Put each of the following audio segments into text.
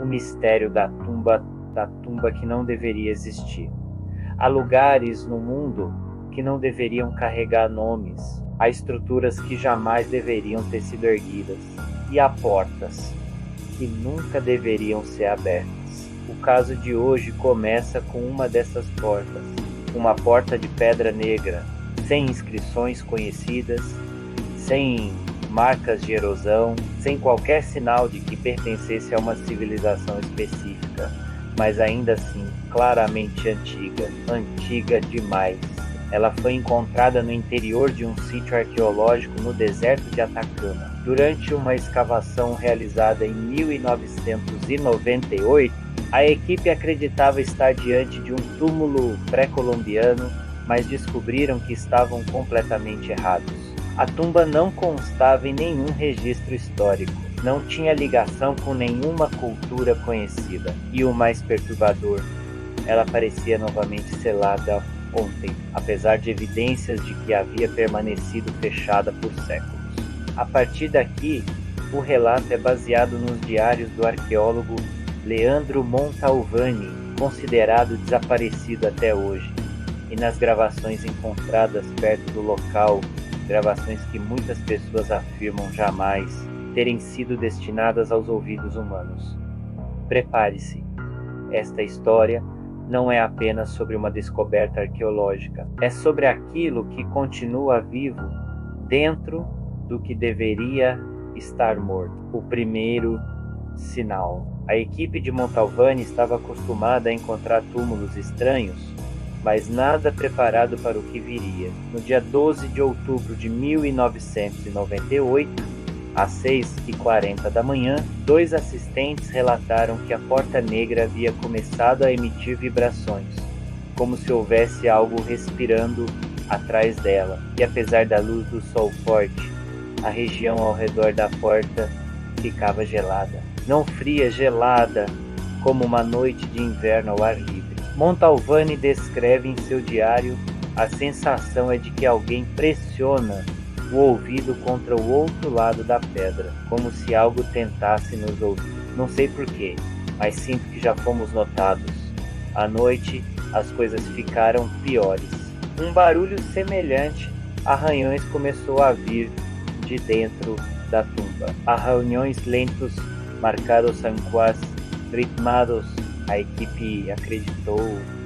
o mistério da tumba que não deveria existir. Há lugares no mundo que não deveriam carregar nomes, há estruturas que jamais deveriam ter sido erguidas, e há portas que nunca deveriam ser abertas. O caso de hoje começa com uma dessas portas, uma porta de pedra negra, sem inscrições conhecidas, sem marcas de erosão, sem qualquer sinal de que pertencesse a uma civilização específica, mas ainda assim claramente antiga demais. Ela foi encontrada no interior de um sítio arqueológico no deserto de Atacama. Durante uma escavação realizada em 1998, a equipe acreditava estar diante de um túmulo pré-colombiano, mas descobriram que estavam completamente errados. A tumba não constava em nenhum registro histórico, não tinha ligação com nenhuma cultura conhecida. E o mais perturbador, ela parecia novamente selada ontem, apesar de evidências de que havia permanecido fechada por séculos. A partir daqui, o relato é baseado nos diários do arqueólogo Leandro Montalvani, considerado desaparecido até hoje, e nas gravações encontradas perto do local, gravações que muitas pessoas afirmam jamais terem sido destinadas aos ouvidos humanos. Prepare-se, esta história não é apenas sobre uma descoberta arqueológica, é sobre aquilo que continua vivo dentro do que deveria estar morto. O primeiro sinal. A equipe de Montalvani estava acostumada a encontrar túmulos estranhos, mas nada preparado para o que viria. No dia 12 de outubro de 1998, às 6h40 da manhã, 2 assistentes relataram que a porta negra havia começado a emitir vibrações, como se houvesse algo respirando atrás dela, e apesar da luz do sol forte, a região ao redor da porta ficava gelada. Não fria, gelada, como uma noite de inverno ao ar livre. Montalvani descreve em seu diário: a sensação é de que alguém pressiona o ouvido contra o outro lado da pedra, como se algo tentasse nos ouvir. Não sei porquê, mas sinto que já fomos notados. À noite, as coisas ficaram piores. Um barulho semelhante a arranhões começou a vir de dentro da tumba. Arranhões lentos, marcados sanguas, ritmados. A equipe acreditou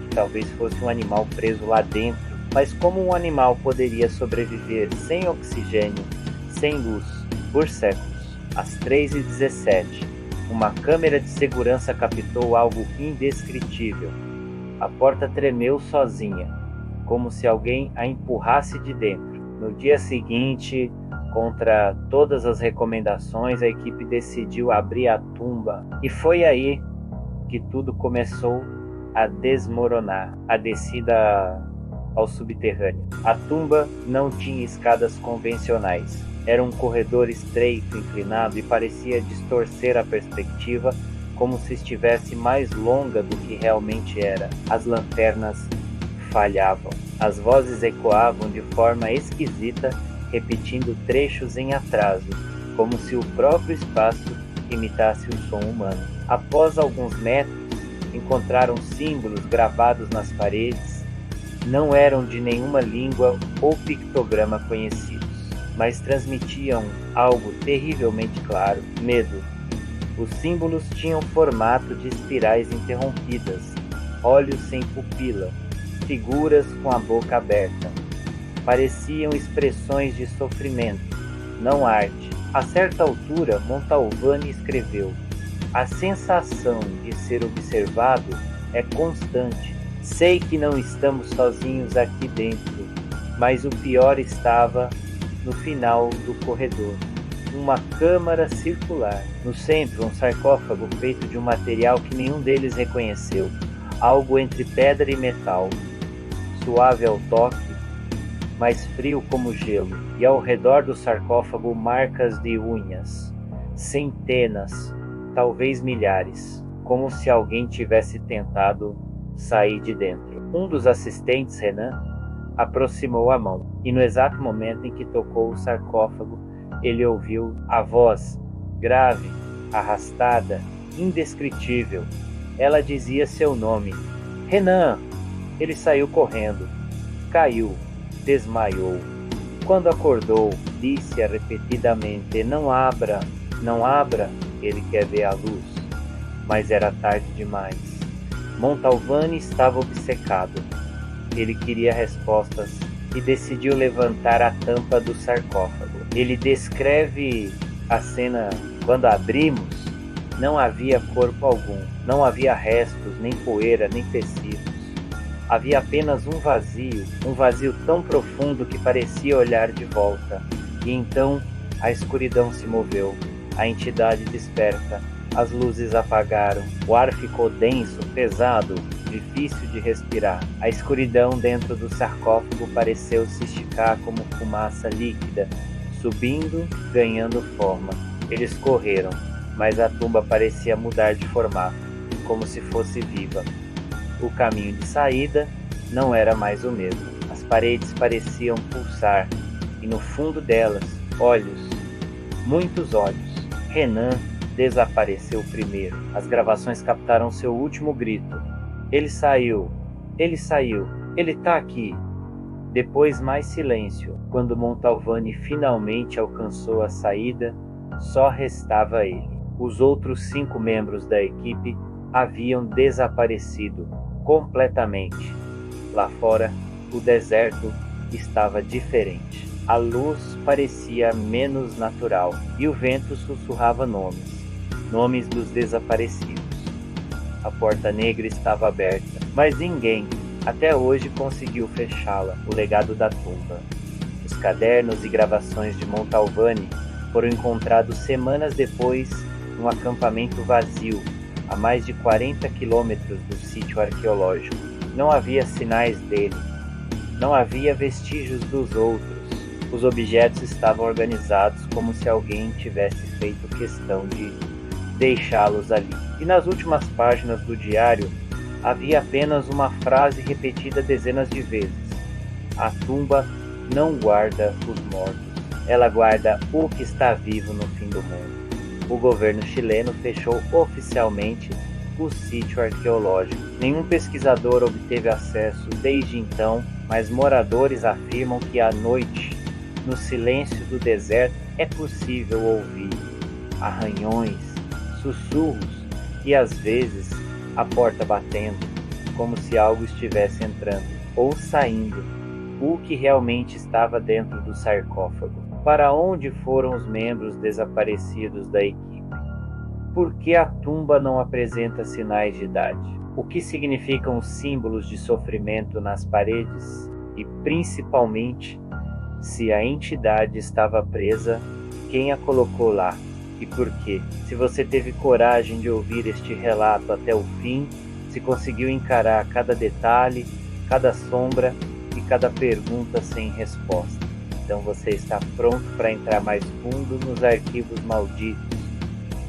que talvez fosse um animal preso lá dentro, mas como um animal poderia sobreviver sem oxigênio, sem luz, por séculos? Às 3h17, uma câmera de segurança captou algo indescritível. A porta tremeu sozinha, como se alguém a empurrasse de dentro. No dia seguinte, contra todas as recomendações, a equipe decidiu abrir a tumba. E foi aí que tudo começou a desmoronar. A descida ao subterrâneo. A tumba não tinha escadas convencionais. Era um corredor estreito, inclinado, e parecia distorcer a perspectiva, como se estivesse mais longa do que realmente era. As lanternas falhavam. As vozes ecoavam de forma esquisita, repetindo trechos em atraso, como se o próprio espaço imitasse o som humano. Após alguns metros, encontraram símbolos gravados nas paredes. Não eram de nenhuma língua ou pictograma conhecidos, mas transmitiam algo terrivelmente claro: medo. Os símbolos tinham formato de espirais interrompidas, olhos sem pupila, figuras com a boca aberta. Pareciam expressões de sofrimento, não arte. A certa altura, Montalvani escreveu: a sensação de ser observado é constante. Sei que não estamos sozinhos aqui dentro, mas o pior estava no final do corredor. Uma câmara circular. No centro, um sarcófago feito de um material que nenhum deles reconheceu. Algo entre pedra e metal. Suave ao toque, mas frio como gelo. E ao redor do sarcófago, marcas de unhas. Centenas, talvez milhares. Como se alguém tivesse tentado sair de dentro. Um dos assistentes, Renan, aproximou a mão, e no exato momento em que tocou o sarcófago, ele ouviu a voz grave, arrastada, indescritível. Ela dizia seu nome. Renan! Ele saiu correndo. Caiu. Desmaiou. Quando acordou, disse repetidamente: Não abra, não abra, ele quer ver a luz. Mas era tarde demais. Montalvani estava obcecado. Ele queria respostas e decidiu levantar a tampa do sarcófago. Ele descreve a cena quando abrimos. Não havia corpo algum, não havia restos, nem poeira, nem tecidos. Havia apenas um vazio tão profundo que parecia olhar de volta. E então a escuridão se moveu, a entidade desperta, as luzes apagaram, o ar ficou denso, pesado, difícil de respirar. A escuridão dentro do sarcófago pareceu se esticar como fumaça líquida, subindo, ganhando forma. Eles correram, mas a tumba parecia mudar de formato, como se fosse viva. O caminho de saída não era mais o mesmo. As paredes pareciam pulsar, e no fundo delas, olhos, muitos olhos. Renan desapareceu primeiro. As gravações captaram seu último grito. Ele saiu, ele tá aqui. Depois mais silêncio. Quando Montalvani finalmente alcançou a saída, só restava ele. Os outros 5 membros da equipe haviam desaparecido completamente. Lá fora, o deserto estava diferente. A luz parecia menos natural e o vento sussurrava nomes dos desaparecidos. A porta negra estava aberta, mas ninguém, até hoje, conseguiu fechá-la. O legado da tumba. Os cadernos e gravações de Montalvani foram encontrados semanas depois num acampamento vazio, a mais de 40 quilômetros do sítio arqueológico. Não havia sinais dele. Não havia vestígios dos outros. Os objetos estavam organizados como se alguém tivesse feito questão de deixá-los ali. E nas últimas páginas do diário havia apenas uma frase repetida dezenas de vezes: a tumba não guarda os mortos, ela guarda o que está vivo no fim do mundo. O governo chileno fechou oficialmente o sítio arqueológico. Nenhum pesquisador obteve acesso desde então, mas moradores afirmam que à noite, no silêncio do deserto, é possível ouvir arranhões, sussurros e às vezes a porta batendo, como se algo estivesse entrando ou saindo. O que realmente estava dentro do sarcófago? Para onde foram os membros desaparecidos da equipe? Por que a tumba não apresenta sinais de idade? O que significam os símbolos de sofrimento nas paredes? E principalmente, se a entidade estava presa, quem a colocou lá e por quê? Se você teve coragem de ouvir este relato até o fim, se conseguiu encarar cada detalhe, cada sombra e cada pergunta sem resposta, então você está pronto para entrar mais fundo nos arquivos malditos.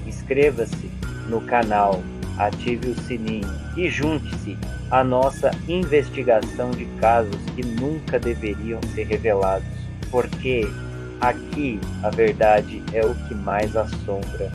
Inscreva-se no canal, ative o sininho e junte-se à nossa investigação de casos que nunca deveriam ser revelados, porque aqui a verdade é o que mais assombra.